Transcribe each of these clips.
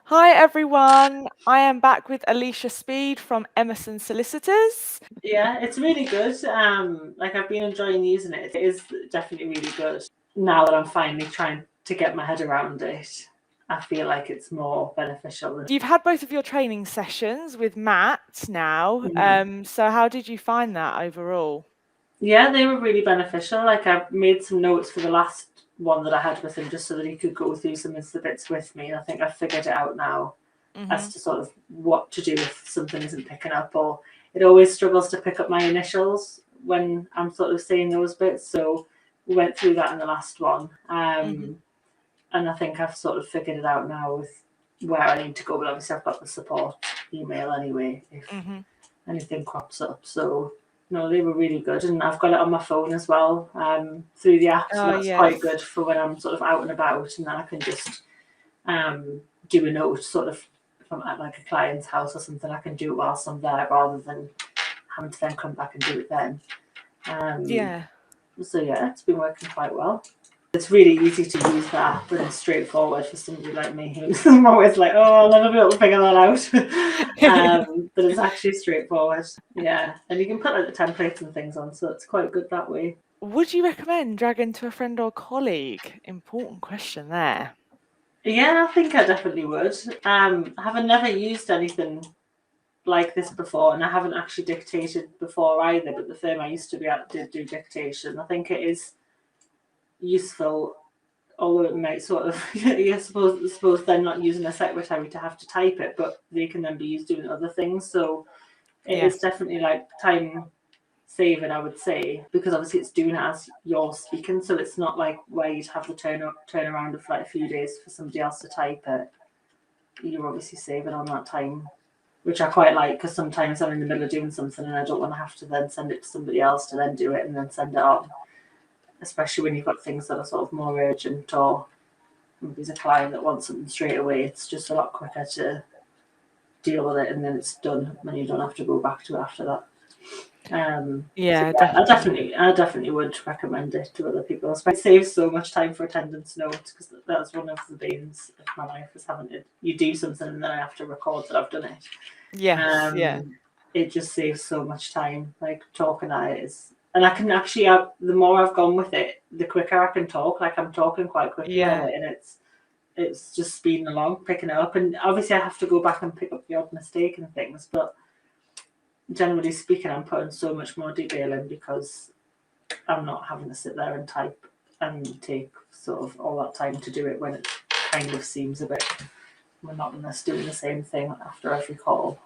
Hi everyone, I am back with Alicia Speed from Emmerson Solicitors. Yeah, it's really good. Like I've been enjoying using it. It is definitely really good. Now that I'm finally trying to get my head around it, I feel like it's more beneficial. You've had both of your training sessions with Matt now, so how did you find that overall? Yeah, they were really beneficial. Like I made some notes for the last one that I had with him just so that he could go through some of the bits with me. And I think I've figured it out now as to sort of what to do if something isn't picking up, or it always struggles to pick up my initials when I'm sort of saying those bits. So we went through that in the last one. And I think I've sort of figured it out now with where I need to go. But obviously I've got the support email anyway if anything crops up. So no, they were really good, and I've got it on my phone as well through the app, so that's quite good for when I'm sort of out and about, and then I can just do a note sort of if I'm at like a client's house or something. I can do it whilst I'm there rather than having to then come back and do it then. So yeah, it's been working quite well. It's really easy to use that, but it's straightforward for somebody like me who's always like, oh, I'll never be able to figure that out. But it's actually straightforward. Yeah, and you can put like the templates and things on, so it's quite good that way. Would you recommend dragging to a friend or colleague? Important question there. Yeah, I think I definitely would. I haven't never used anything like this before, and I haven't actually dictated before either, but the firm I used to be at did do dictation. I think it is useful, although it might sort of, I suppose they're not using a secretary to have to type it, but they can then be used doing other things. So it is definitely like time saving, I would say, because obviously it's doing it as you're speaking, so it's not like where you'd have the turnaround of like a few days for somebody else to type it. You're obviously saving on that time, which I quite like, because sometimes I'm in the middle of doing something and I don't want to have to then send it to somebody else to then do it and then send it on, especially when you've got things that are sort of more urgent, or if there's a client that wants something straight away. It's just a lot quicker to deal with it and then it's done, and you don't have to go back to it after that. Definitely. I definitely would recommend it to other people. It saves so much time for attendance notes, because that's one of the banes of my life, is having to, you do something and then I have to record that I've done it. It just saves so much time. Like talking at it is, and I can actually, the more I've gone with it, the quicker I can talk. Like I'm talking quite quickly on it, and it's just speeding along, picking it up. And obviously I have to go back and pick up the odd mistake and things, but generally speaking, I'm putting so much more detail in because I'm not having to sit there and type and take sort of all that time to do it when it kind of seems a bit monotonous doing the same thing after every call.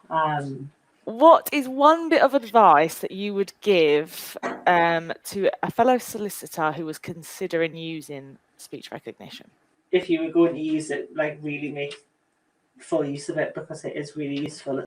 What is one bit of advice that you would give to a fellow solicitor who was considering using speech recognition? If you were going to use it, like really make full use of it, because it is really useful.